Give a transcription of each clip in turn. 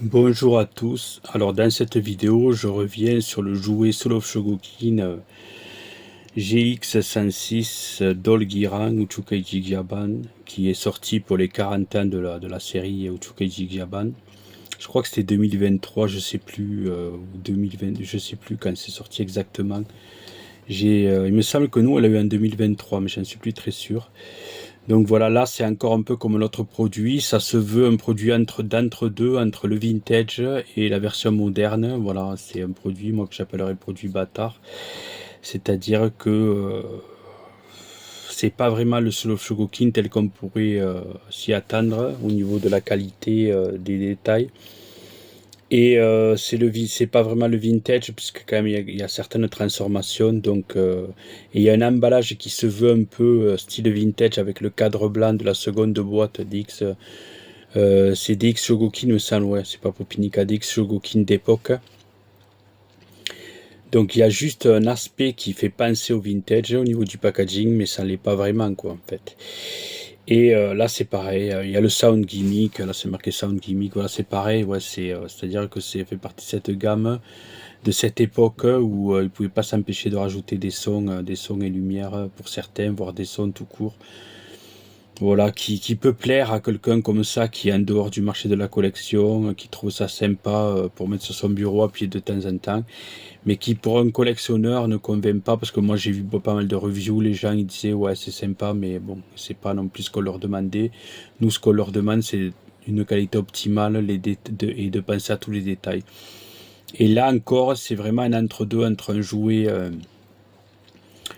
Bonjour à tous, alors dans cette vidéo je reviens sur le jouet Soul of Shogokin GX106 Dolgiran Uchukaiji Gyaban qui est sorti pour les 40 ans de la série Uchukaiji Gyaban. Je crois que c'était 2023, je sais plus, ou 2020, je sais plus quand c'est sorti exactement. Il me semble que nous on l'a eu en 2023 mais je ne suis plus très sûr. Donc voilà, là c'est encore un peu comme l'autre produit, ça se veut un produit d'entre-deux, entre le vintage et la version moderne. Voilà, c'est un produit, moi que j'appellerais produit bâtard. C'est-à-dire que c'est pas vraiment le Soul of Shogokin tel qu'on pourrait s'y attendre au niveau de la qualité des détails. Et c'est pas vraiment le vintage, puisque quand même il y a certaines transformations. Donc, et il y a un emballage qui se veut un peu style vintage avec le cadre blanc de la seconde boîte DX. C'est DX Shogokin, me semble, ouais, c'est pas Popinica, DX Shogokin d'époque. Donc il y a juste un aspect qui fait penser au vintage au niveau du packaging, mais ça l'est pas vraiment, quoi, en fait. Et là c'est pareil, il y a le sound gimmick, là c'est marqué sound gimmick, voilà c'est pareil, ouais, c'est-à-dire que c'est fait partie de cette gamme, de cette époque où ils ne pouvaient pas s'empêcher de rajouter des sons et lumières pour certains, voire des sons tout court. Voilà, qui peut plaire à quelqu'un comme ça, qui est en dehors du marché de la collection, qui trouve ça sympa pour mettre sur son bureau à pied de temps en temps, mais qui pour un collectionneur ne convainc pas, parce que moi j'ai vu pas mal de reviews, les gens ils disaient ouais c'est sympa, mais bon, c'est pas non plus ce qu'on leur demandait. Nous ce qu'on leur demande c'est une qualité optimale et de penser à tous les détails. Et là encore, c'est vraiment un entre-deux entre un jouet.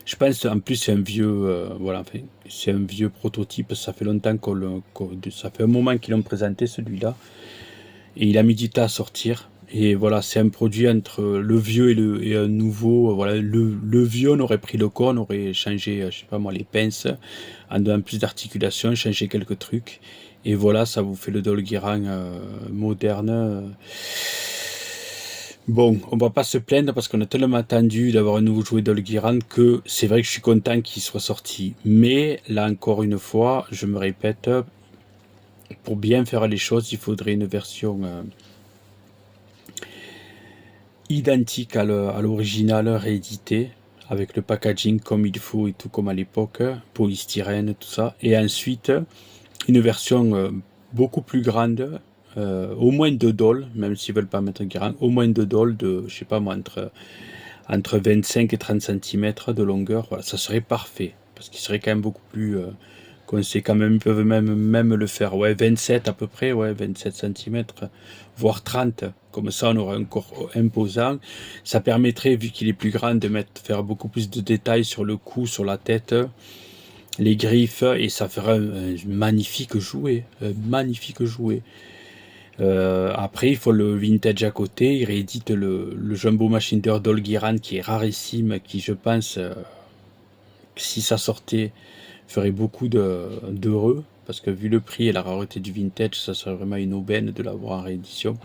Je pense en plus c'est un vieux, voilà, enfin, c'est un vieux prototype. Ça fait longtemps ça fait un moment qu'ils l'ont présenté celui-là, et il a mis du temps à sortir. Et voilà, c'est un produit entre le vieux et un nouveau. Voilà, le vieux, on aurait pris le corps, on aurait changé, je sais pas moi, les pinces, en donnant plus d'articulation, changé quelques trucs. Et voilà, ça vous fait le Dolgiran moderne. Bon, on va pas se plaindre parce qu'on a tellement attendu d'avoir un nouveau jouet Dolgiran que c'est vrai que je suis content qu'il soit sorti. Mais là encore une fois, je me répète, pour bien faire les choses, il faudrait une version identique à l'original réédité, avec le packaging comme il faut et tout comme à l'époque, polystyrène, tout ça. Et ensuite, une version beaucoup plus grande, au moins 2 dolls, même s'ils veulent pas mettre grand, au moins 2 dolls de, je sais pas moi, entre 25 et 30 cm de longueur. Voilà, ça serait parfait, parce qu'il serait quand même beaucoup plus conséquent. Même, ils peuvent même le faire, ouais, 27 à peu près, ouais, 27 cm, voire 30. Comme ça, on aurait un corps imposant. Ça permettrait, vu qu'il est plus grand, de faire beaucoup plus de détails sur le cou, sur la tête, les griffes, et ça ferait un magnifique jouet. Un magnifique jouet. Après, il faut le vintage à côté. Il réédite le Jumbo Machine Dolgiran qui est rarissime, qui, je pense, si ça sortait, ferait beaucoup d'heureux. Parce que vu le prix et la rareté du vintage, ça serait vraiment une aubaine de l'avoir en réédition.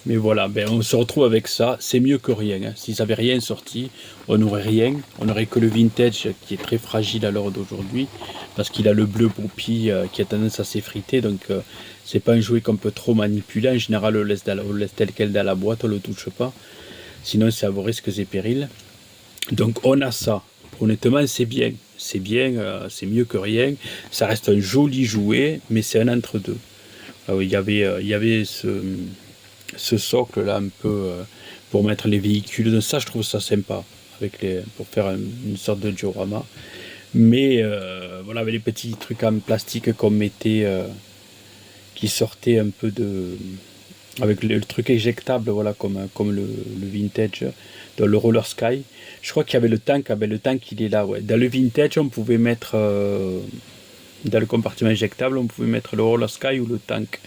Mais voilà, ben on se retrouve avec ça, c'est mieux que rien. Hein. Si ça n'avait rien sorti, on n'aurait rien. On n'aurait que le vintage qui est très fragile à l'heure d'aujourd'hui, parce qu'il a le bleu poupie qui a tendance à s'effriter. Donc c'est pas un jouet qu'on peut trop manipuler. En général, on le laisse tel quel dans la boîte, on le touche pas. Sinon, c'est à vos risques et périls. Donc on a ça. Honnêtement, c'est bien. C'est bien, c'est mieux que rien. Ça reste un joli jouet, mais c'est un entre-deux. Il y avait ce socle là un peu pour mettre les véhicules. Donc ça, je trouve ça sympa pour faire une sorte de diorama. Mais voilà, avec les petits trucs en plastique qu'on mettait, qui sortaient un peu avec le truc éjectable, voilà, comme le vintage, dans le roller sky. Je crois qu'il y avait le tank, ah ben, le tank il est là, ouais. Dans le vintage, on pouvait mettre, dans le compartiment éjectable, on pouvait mettre le roller sky ou le tank.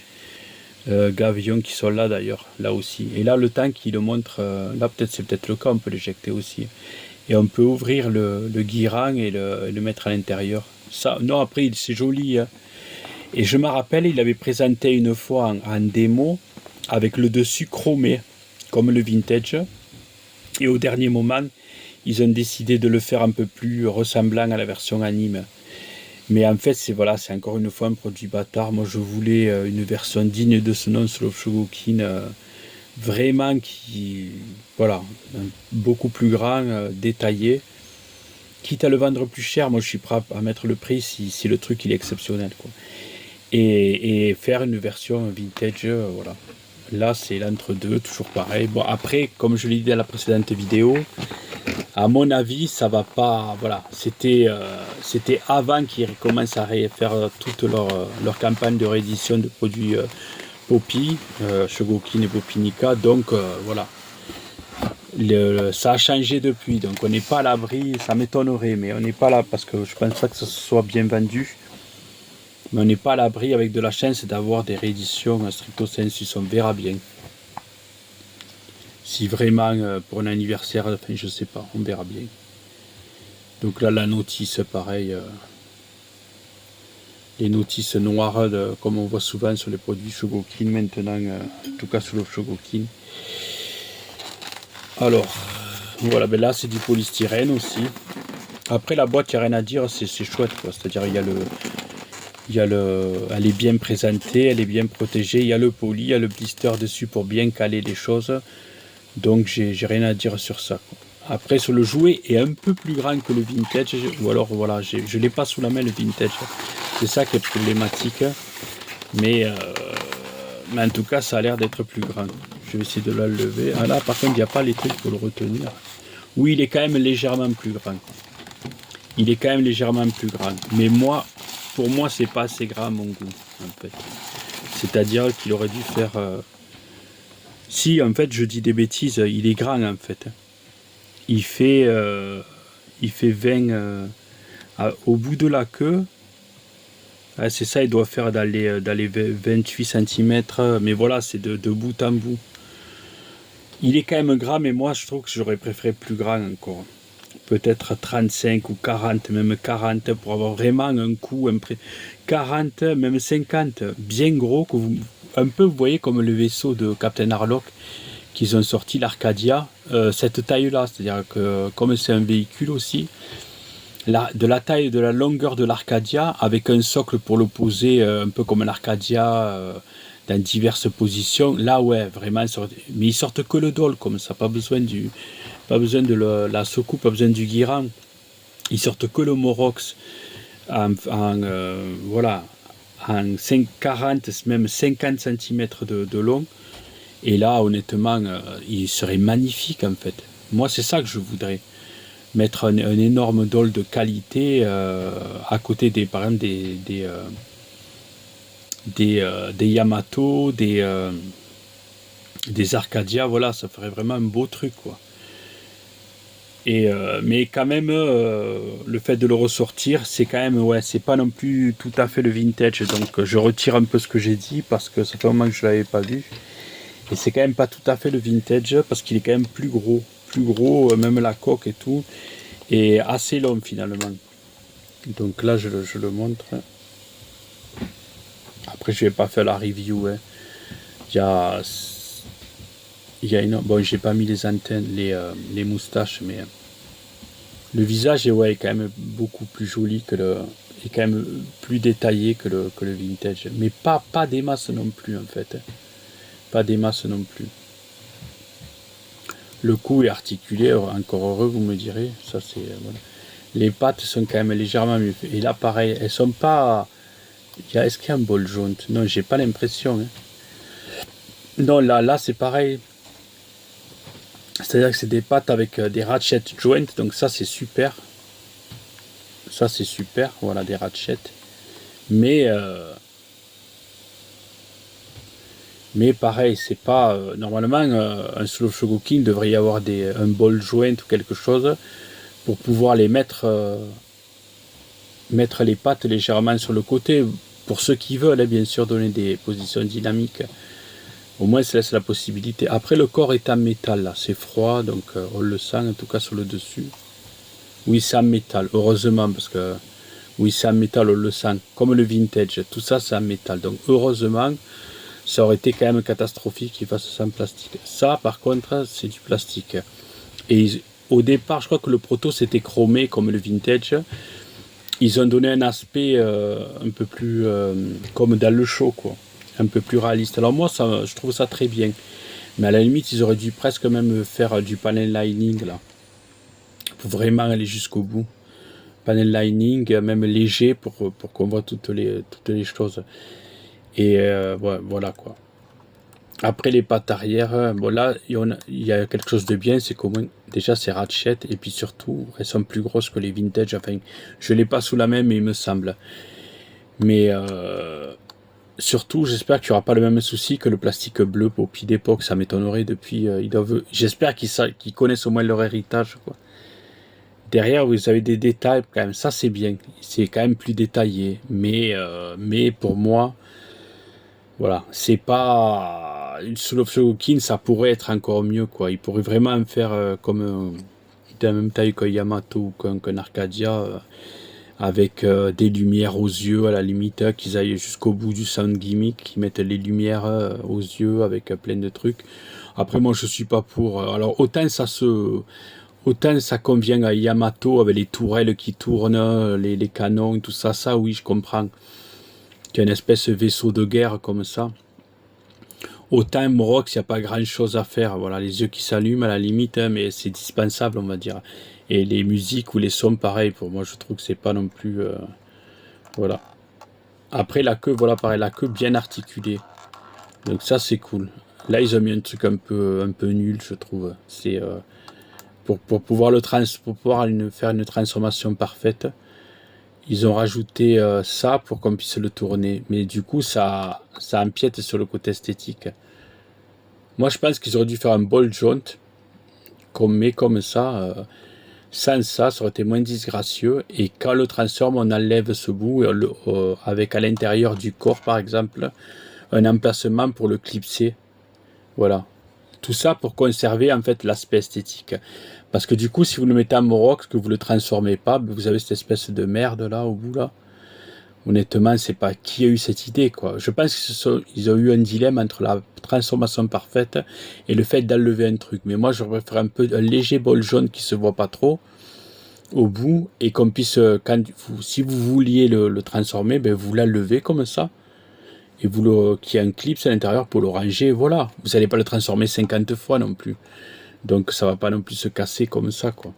Gavion qui sont là d'ailleurs, là aussi. Et là, le tank, il le montre, là peut-être c'est peut-être le cas, on peut l'éjecter aussi. Et on peut ouvrir le guirang et le mettre à l'intérieur. Ça, non, après, c'est joli. Hein. Et je me rappelle, il avait présenté une fois en démo avec le dessus chromé, comme le vintage. Et au dernier moment, ils ont décidé de le faire un peu plus ressemblant à la version anime. Mais en fait, c'est voilà, c'est encore une fois un produit bâtard. Moi, je voulais une version digne de ce nom sur le Shogokin, vraiment qui, voilà, beaucoup plus grand, détaillé. Quitte à le vendre plus cher, moi je suis prêt à mettre le prix si le truc il est exceptionnel, quoi. Et faire une version vintage, voilà. Là, c'est l'entre-deux, toujours pareil. Bon, après, comme je l'ai dit dans la précédente vidéo, à mon avis, ça va pas. Voilà, c'était avant qu'ils commencent à faire toute leur campagne de réédition de produits Poppy, Shogokin et Poppy Nika. Donc, voilà. Ça a changé depuis, donc on n'est pas à l'abri, ça m'étonnerait, mais on n'est pas là parce que je pense pas que ça soit bien vendu. Mais on n'est pas à l'abri avec de la chance d'avoir des rééditions stricto sensu, on verra bien. Si vraiment pour un anniversaire, enfin je sais pas, on verra bien. Donc là la notice pareil, les notices noires comme on voit souvent sur les produits Shogokin maintenant, en tout cas sur le Shogokin. Alors voilà, ben là c'est du polystyrène aussi. Après la boîte, il n'y a rien à dire, c'est chouette, c'est-à-dire elle est bien présentée, elle est bien protégée, il y a le poly, il y a le blister dessus pour bien caler les choses. Donc j'ai rien à dire sur ça, quoi. Après sur le jouet est un peu plus grand que le vintage, ou alors voilà, je l'ai pas sous la main le vintage. C'est ça qui est problématique. Mais en tout cas ça a l'air d'être plus grand. Je vais essayer de la lever. Ah là par contre il n'y a pas les trucs pour le retenir. Oui, il est quand même légèrement plus grand. Il est quand même légèrement plus grand. Mais moi, pour moi, c'est pas assez grand à mon goût, en fait. C'est-à-dire qu'il aurait dû faire... Si, en fait, je dis des bêtises, il est grand, en fait. Il fait 20... au bout de la queue, c'est ça, il doit faire dans les 28 cm. Mais voilà, c'est de bout en bout. Il est quand même grand, mais moi, je trouve que j'aurais préféré plus grand encore. Peut-être 35 ou 40, même 40, pour avoir vraiment un coup, 40, même 50, bien gros, que un peu, vous voyez, comme le vaisseau de Captain Harlock, qu'ils ont sorti, l'Arcadia, cette taille-là, c'est-à-dire que, comme c'est un véhicule aussi, de la taille, de la longueur de l'Arcadia, avec un socle pour l'opposer, un peu comme l'Arcadia, dans diverses positions, là, ouais, vraiment, mais ils sortent que le dol, comme ça, pas besoin de la secoupe, pas besoin du guirand. Ils sortent que le Morox voilà, en 40, même 50 cm de long. Et là, honnêtement, il serait magnifique en fait. Moi, c'est ça que je voudrais. Mettre un énorme dol de qualité à côté par exemple, des Yamato, des Arcadia. Voilà, ça ferait vraiment un beau truc, quoi. Mais quand même, le fait de le ressortir, c'est quand même, ouais, c'est pas non plus tout à fait le vintage. Donc je retire un peu ce que j'ai dit parce que ça fait un moment que je l'avais pas vu. Et c'est quand même pas tout à fait le vintage parce qu'il est quand même plus gros. Plus gros, même la coque et tout. Et assez long finalement. Donc là, je le montre. Après, je vais pas faire la review. Hein. Bon, j'ai pas mis les antennes, les moustaches, mais le visage est quand même beaucoup plus joli est quand même plus détaillé que le vintage. Mais pas des masses non plus en fait. Pas des masses non plus. Le cou est articulé, encore heureux vous me direz. Ça c'est voilà. Les pattes sont quand même légèrement mieux faites. Et là pareil, elles sont pas. Est-ce qu'il y a un bol jaune? Non, j'ai pas l'impression. Hein. Non, là c'est pareil. C'est-à-dire que c'est des pattes avec des ratchet joints, donc ça c'est super. Ça c'est super, voilà, des ratchets. Mais pareil, c'est pas... normalement, un Slow Shogokin devrait y avoir un ball joint ou quelque chose pour pouvoir les mettre les pattes légèrement sur le côté. Pour ceux qui veulent, hein, bien sûr, donner des positions dynamiques. Au moins, ça laisse la possibilité. Après, le corps est en métal, là. C'est froid, donc on le sent, en tout cas sur le dessus. Oui, c'est en métal, heureusement, parce que... Oui, c'est en métal, on le sent. Comme le vintage, tout ça, c'est en métal. Donc, heureusement, ça aurait été quand même catastrophique qu'il fasse ça en plastique. Ça, par contre, c'est du plastique. Et au départ, je crois que le proto, c'était chromé, comme le vintage. ils ont donné un aspect un peu plus comme dans le show, quoi. Un peu plus réaliste. Alors moi, ça, je trouve ça très bien. Mais à la limite, ils auraient dû presque même faire du panel lining, là. Pour vraiment aller jusqu'au bout. Panel lining, même léger, pour qu'on voit toutes les choses. Et ouais, voilà, quoi. Après les pattes arrière, bon là, il y a quelque chose de bien, c'est qu'au moins, déjà c'est Ratchet, et puis surtout, elles sont plus grosses que les vintage, enfin, je l'ai pas sous la main, mais il me semble. Mais surtout, j'espère qu'il n'y aura pas le même souci que le plastique bleu au pied d'époque, ça m'étonnerait depuis, j'espère qu'ils connaissent au moins leur héritage, quoi. Derrière, vous avez des détails, quand même, ça c'est bien, c'est quand même plus détaillé, mais pour moi, voilà, c'est pas une Soul of Shogokin, ça pourrait être encore mieux, quoi. Il pourrait vraiment me faire comme de la même taille qu'un Yamato ou qu'un Arcadia, avec des lumières aux yeux à la limite, qu'ils aillent jusqu'au bout du sound gimmick, qu'ils mettent les lumières aux yeux avec plein de trucs. Après, moi, je suis pas pour. Alors, autant ça convient à Yamato avec les tourelles qui tournent, les canons, tout ça, ça, oui, je comprends. Qu'il y a une espèce de vaisseau de guerre comme ça. Autant Morox, il n'y a pas grand chose à faire. Voilà, les yeux qui s'allument à la limite, hein, mais c'est dispensable, on va dire. Et les musiques ou les sons, pareil, pour moi, je trouve que c'est pas non plus. Voilà. Après, la queue, voilà, pareil, la queue bien articulée. Donc, ça, c'est cool. Là, ils ont mis un truc un peu nul, je trouve. C'est pour pouvoir pour pouvoir faire une transformation parfaite. Ils ont rajouté ça pour qu'on puisse le tourner. Mais du coup, ça empiète sur le côté esthétique. Moi, je pense qu'ils auraient dû faire un ball joint qu'on met comme ça. Sans ça, ça aurait été moins disgracieux. Et quand le transforme, on enlève ce bout avec à l'intérieur du corps, par exemple, un emplacement pour le clipser. Voilà. Tout ça pour conserver en fait l'aspect esthétique. Parce que du coup, si vous le mettez en Morox, que vous le transformez pas, vous avez cette espèce de merde là au bout là. Honnêtement, c'est pas qui a eu cette idée, quoi. Je pense qu'ils ont eu un dilemme entre la transformation parfaite et le fait d'enlever un truc. Mais moi, je préfère un léger bol jaune qui se voit pas trop au bout et qu'on puisse, si vous vouliez le transformer, ben vous l'enlevez comme ça et qu'il y ait un clip à l'intérieur pour le ranger. Voilà. Vous n'allez pas le transformer 50 fois non plus. Donc, ça va pas non plus se casser comme ça, quoi.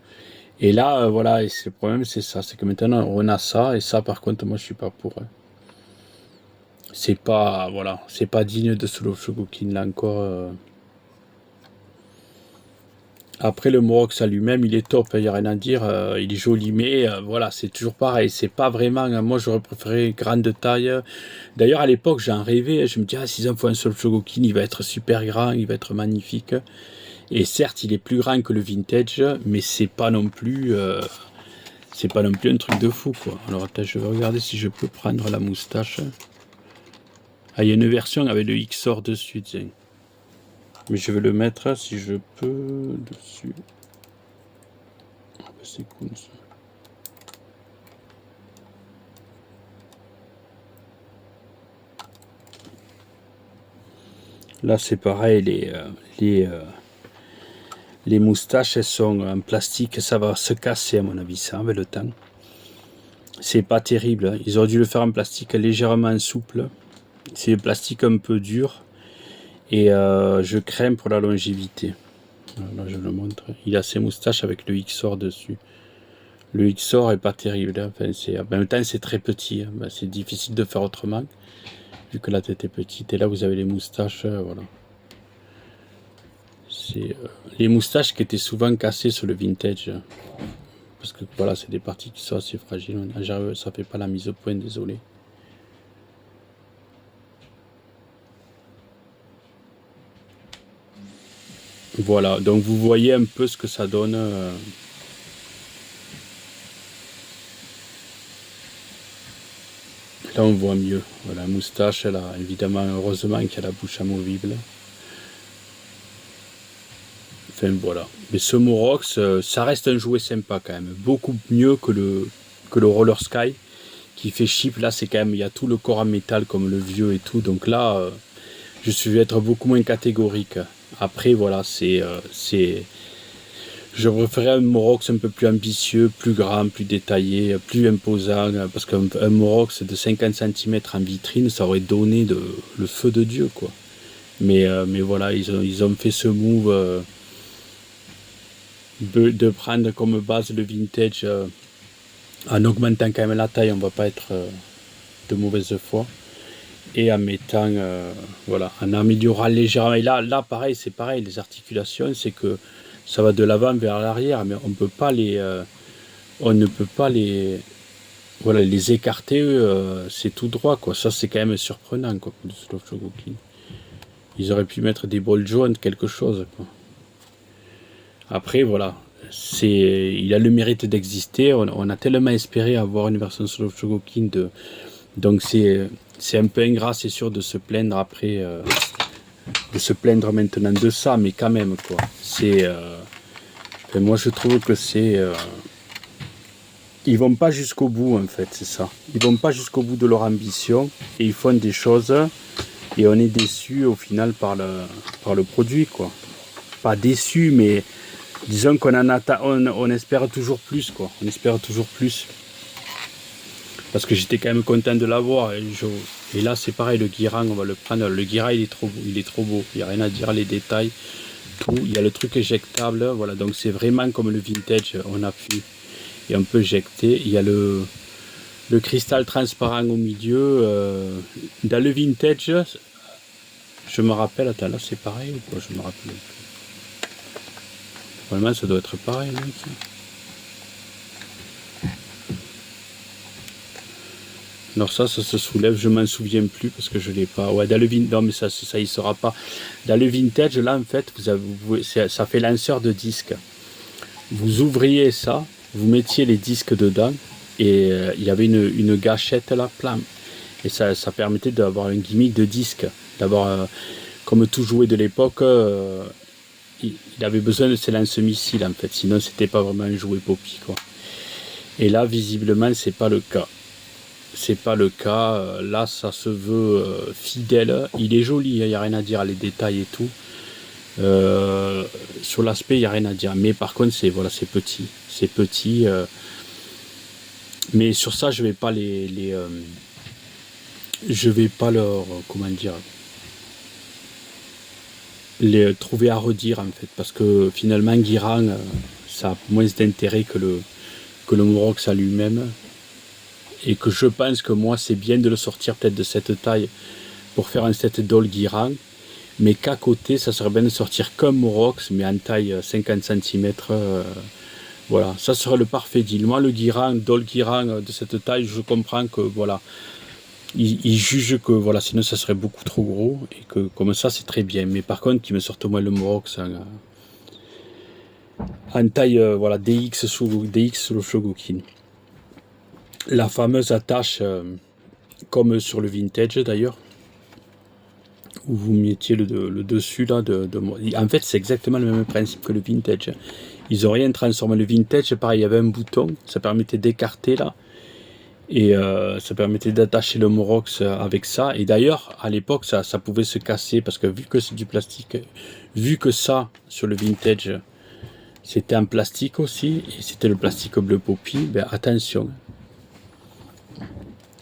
Et là, voilà, et le problème, c'est ça. C'est que maintenant, on a ça, et ça, par contre, moi, je suis pas pour. C'est pas, voilà, c'est pas digne de Soul of Shogokin, là encore. Après, le Morox à lui-même, il est top, il n'y a rien à dire. Il est joli, mais voilà, c'est toujours pareil. C'est pas vraiment. Moi, j'aurais préféré grande taille. D'ailleurs, à l'époque, j'en rêvais. Je me dis, ah, si ils font un Soul of Shogokin, il va être super grand, il va être magnifique. Et certes, il est plus grand que le vintage, mais c'est pas non plus. C'est pas non plus un truc de fou, quoi. Alors, attends, je vais regarder si je peux prendre la moustache. Ah, il y a une version avec le XOR dessus, tiens. Mais je vais le mettre si je peux dessus. Ah, c'est cool ça. Là, c'est pareil, les moustaches, elles sont en plastique, ça va se casser à mon avis, ça, avec le temps. C'est pas terrible, ils auraient dû le faire en plastique légèrement souple. C'est le plastique un peu dur. Et je crains pour la longévité. Là, je le montre. Il a ses moustaches avec le XOR dessus. Le XOR est pas terrible. Hein. Enfin, en même temps, c'est très petit. Hein. Ben, c'est difficile de faire autrement, vu que la tête est petite. Et là, vous avez les moustaches. Voilà. C'est les moustaches qui étaient souvent cassées sur le vintage. Parce que voilà, c'est des parties qui sont assez fragiles. Ça fait pas la mise au point, désolé. Voilà, donc vous voyez un peu ce que ça donne. Là, on voit mieux. Voilà, la moustache, elle a évidemment, heureusement qu'il y a la bouche amovible. Enfin, voilà. Mais ce Morox, ça reste un jouet sympa quand même. Beaucoup mieux que le Roller Sky, qui fait cheap. Là, c'est quand même, il y a tout le corps en métal comme le vieux et tout. Donc là, je vais être beaucoup moins catégorique. Après, voilà, Je préférais un Morox un peu plus ambitieux, plus grand, plus détaillé, plus imposant, parce qu'un Morox de 50 centimètres en vitrine, ça aurait donné le feu de Dieu, quoi. Mais voilà, ils ont fait ce move de prendre comme base le vintage en augmentant quand même la taille, on va pas être de mauvaise foi, et en mettant, voilà, en améliorant légèrement. Et là pareil, c'est pareil, les articulations, c'est que ça va de l'avant vers l'arrière, mais on ne peut pas voilà, les écarter, c'est tout droit, quoi. Ça, c'est quand même surprenant, quoi, pour le Slow Shogokin. Ils auraient pu mettre des ball joints, quelque chose, quoi. Après, voilà, il a le mérite d'exister. On a tellement espéré avoir une version Slow Shogokin donc c'est un peu ingrat, c'est sûr, de se plaindre après, de se plaindre maintenant de ça, mais quand même, quoi. Moi, je trouve que ils vont pas jusqu'au bout, en fait, c'est ça. Ils vont pas jusqu'au bout de leur ambition et ils font des choses et on est déçu au final par le produit, quoi. Pas déçu, mais disons qu'on on espère toujours plus, quoi. On espère toujours plus. Parce que j'étais quand même content de l'avoir. Et là, c'est pareil, le Guirang, on va le prendre. Le Guirang, il est trop beau. Il est trop beau. Il n'y a rien à dire, les détails, tout. Il y a le truc éjectable, voilà. Donc c'est vraiment comme le vintage. On appuie et on peut éjecter. Il y a le cristal transparent au milieu. Dans le vintage, je me rappelle, attends, là c'est pareil ou quoi? Je me rappelle. Vraiment, ça doit être pareil, mec. Alors ça se soulève, je m'en souviens plus parce que je l'ai pas. Ouais, dans le vintage, non mais ça il sera pas. Dans le vintage, là en fait, ça fait lanceur de disques. Vous ouvriez ça, vous mettiez les disques dedans et il y avait une gâchette là, plein. Et ça permettait d'avoir un gimmick de disque, d'avoir comme tout jouet de l'époque. Il avait besoin de ces lance-missiles en fait, sinon c'était pas vraiment un jouet Poppy, quoi. Et là, visiblement, c'est pas le cas. C'est pas le cas. Là, ça se veut fidèle. Il est joli, il n'y a rien à dire, les détails et tout. Sur l'aspect, il n'y a rien à dire. Mais par contre, c'est petit. C'est petit. Mais sur ça, je vais pas je vais pas leur, comment dire, les trouver à redire en fait, parce que finalement, Guirang, ça a moins d'intérêt que le Morox à lui-même. Et que je pense que moi c'est bien de le sortir peut-être de cette taille pour faire un set doll Guirang, mais qu'à côté ça serait bien de sortir comme Morox mais en taille 50 cm, voilà, ça serait le parfait deal. Moi le Guirang, doll Guirang de cette taille, je comprends que voilà, ils jugent que voilà, sinon ça serait beaucoup trop gros et que comme ça c'est très bien, mais par contre qu'ils me sortent au moins le Morox en taille voilà, DX sur le Shogokin. La fameuse attache, comme sur le vintage d'ailleurs, où vous mettiez le dessus là en fait c'est exactement le même principe que le vintage. Ils ont rien transformé. Le vintage, pareil, il y avait un bouton, ça permettait d'écarter là, et ça permettait d'attacher le Morox avec ça. Et d'ailleurs à l'époque ça pouvait se casser parce que vu que c'est du plastique, vu que ça sur le vintage c'était en plastique aussi, et c'était le plastique bleu Poppy, ben attention.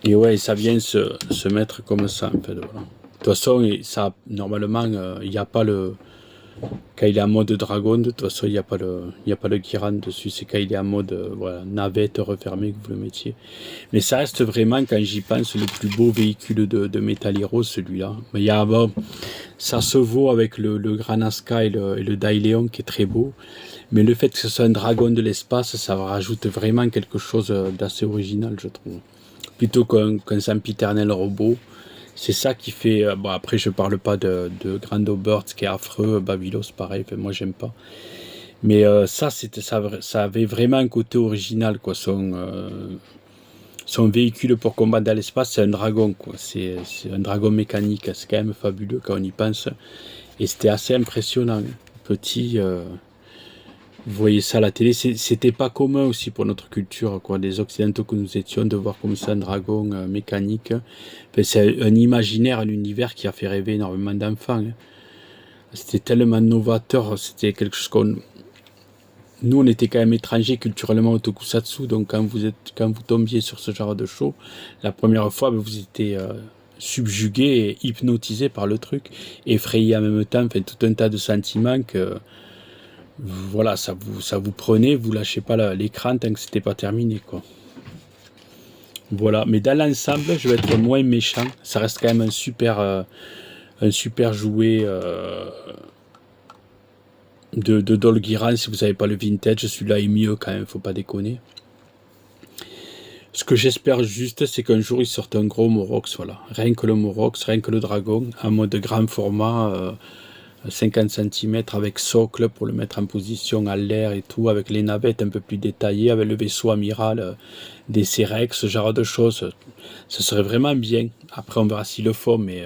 Et ouais, ça vient se mettre comme ça, en fait. Voilà. De toute façon, ça, normalement, il n'y a pas le. Quand il est en mode dragon, de toute façon, il n'y a pas le Kiran dessus. C'est quand il est en mode voilà, navette refermée que vous le mettiez. Mais ça reste vraiment, quand j'y pense, le plus beau véhicule de Metal Hero, celui-là. Mais il y a, bon, ça se vaut avec le Grand Nazca et le Daileon qui est très beau. Mais le fait que ce soit un dragon de l'espace, ça rajoute vraiment quelque chose d'assez original, je trouve. Plutôt qu'un sempiternel robot. C'est ça qui fait. Bon, après, je parle pas de Grando Birds qui est affreux, Babylos, pareil, moi j'aime pas. Mais ça avait vraiment un côté original, quoi. Son véhicule pour combattre dans l'espace, c'est un dragon, quoi. C'est un dragon mécanique, c'est quand même fabuleux quand on y pense. Et c'était assez impressionnant. Petit. Vous voyez ça à la télé, c'était pas commun aussi pour notre culture, quoi, des occidentaux que nous étions, de voir comme ça un dragon mécanique. Enfin, c'est un imaginaire, un univers qui a fait rêver énormément d'enfants. C'était tellement novateur, c'était quelque chose nous on était quand même étrangers culturellement au tokusatsu, donc quand vous tombiez sur ce genre de show, la première fois, ben, vous étiez subjugué et hypnotisé par le truc, effrayé en même temps, enfin tout un tas de sentiments que voilà, ça vous prenait, vous lâchez pas l'écran tant que c'était pas terminé, quoi. Voilà, mais dans l'ensemble, je vais être moins méchant. Ça reste quand même un super jouet de Dolgiran. Si vous n'avez pas le vintage, celui-là est mieux quand même, faut pas déconner. Ce que j'espère juste, c'est qu'un jour, ils sortent un gros Morox, voilà. Rien que le Morox, rien que le dragon, en mode grand format, 50 cm avec socle pour le mettre en position à l'air et tout, avec les navettes un peu plus détaillées, avec le vaisseau amiral, des Cerex, ce genre de choses. Ce serait vraiment bien. Après, on verra s'ils le font, mais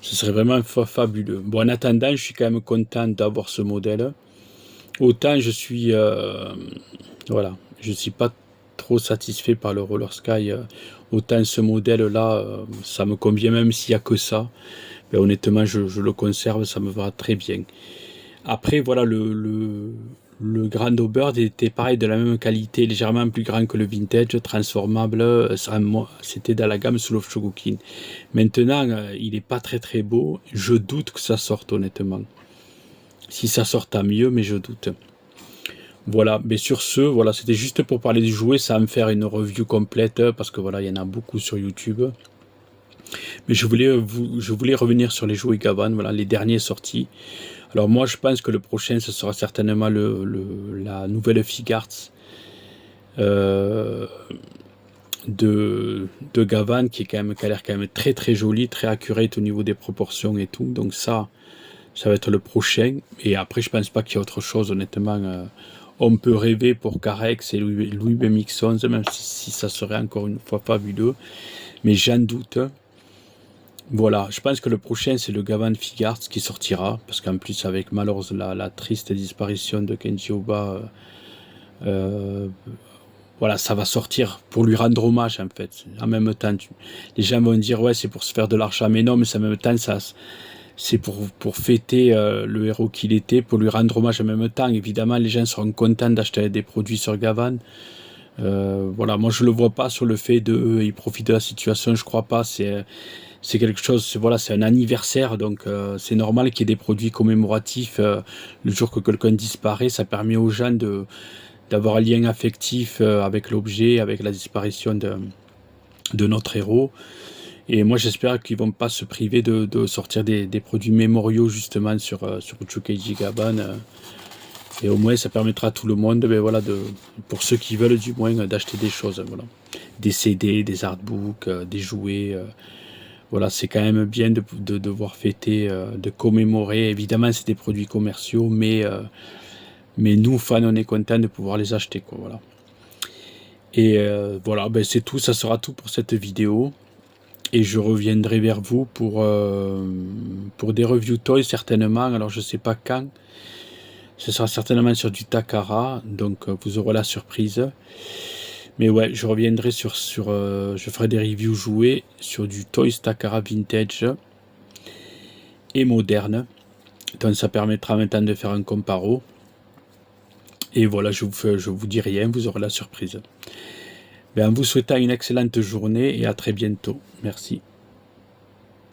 ce serait vraiment fabuleux. Bon, en attendant, je suis quand même content d'avoir ce modèle. Autant je suis... voilà, je suis pas trop satisfait par le Roller Sky. Autant ce modèle-là, ça me convient même s'il n'y a que ça. Ben, honnêtement, je le conserve, ça me va très bien. Après, voilà, le Grand Bird était pareil, de la même qualité, légèrement plus grand que le vintage, transformable. C'était dans la gamme Soul of Shogokin. Maintenant, il n'est pas très très beau. Je doute que ça sorte, honnêtement. Si ça sort, tant mieux, mais je doute. Voilà, mais sur ce, voilà, c'était juste pour parler du jouet, ça va me faire une review complète, parce que voilà, il y en a beaucoup sur YouTube. Mais je voulais revenir sur les jouets Gavan, voilà, les derniers sortis. Alors moi, je pense que le prochain, ce sera certainement la nouvelle Figarts de Gavan, qui a l'air quand même très très jolie, très accurate au niveau des proportions et tout. Donc ça va être le prochain. Et après, je pense pas qu'il y ait autre chose, honnêtement. On peut rêver pour Carex et Louis BMX11, même si ça serait encore une fois fabuleux. Mais j'en doute. Voilà, je pense que le prochain, c'est le Gavan Figarts qui sortira. Parce qu'en plus, avec malheureusement la triste disparition de Kenji Oba, voilà, ça va sortir pour lui rendre hommage, en fait. En même temps, les gens vont dire, ouais, c'est pour se faire de l'argent. Mais non, mais en même temps, c'est pour fêter le héros qu'il était, pour lui rendre hommage en même temps. Évidemment, les gens seront contents d'acheter des produits sur Gavan. Voilà, moi je le vois pas sur le fait ils profitent de la situation, je crois pas. C'est quelque chose, voilà, c'est un anniversaire, donc c'est normal qu'il y ait des produits commémoratifs le jour que quelqu'un disparaît. Ça permet aux gens d'avoir un lien affectif avec l'objet, avec la disparition de notre héros. Et moi, j'espère qu'ils vont pas se priver de sortir des produits mémoriaux justement sur Chukeiji Gavan. Et au moins, ça permettra à tout le monde, ben voilà, pour ceux qui veulent du moins, d'acheter des choses. Voilà. Des CD, des artbooks, des jouets. Voilà, c'est quand même bien de devoir fêter, de commémorer. Évidemment, c'est des produits commerciaux, mais nous, fans, on est contents de pouvoir les acheter, quoi, voilà. Et voilà, ben c'est tout, ça sera tout pour cette vidéo. Et je reviendrai vers vous pour des reviews toys certainement. Alors je sais pas quand. Ce sera certainement sur du Takara, donc vous aurez la surprise. Mais ouais, je reviendrai je ferai des reviews jouets sur du Toys Takara Vintage et moderne. Donc ça permettra maintenant de faire un comparo. Et voilà, je vous dis rien, vous aurez la surprise. Ben, en vous souhaitant une excellente journée et à très bientôt. Merci.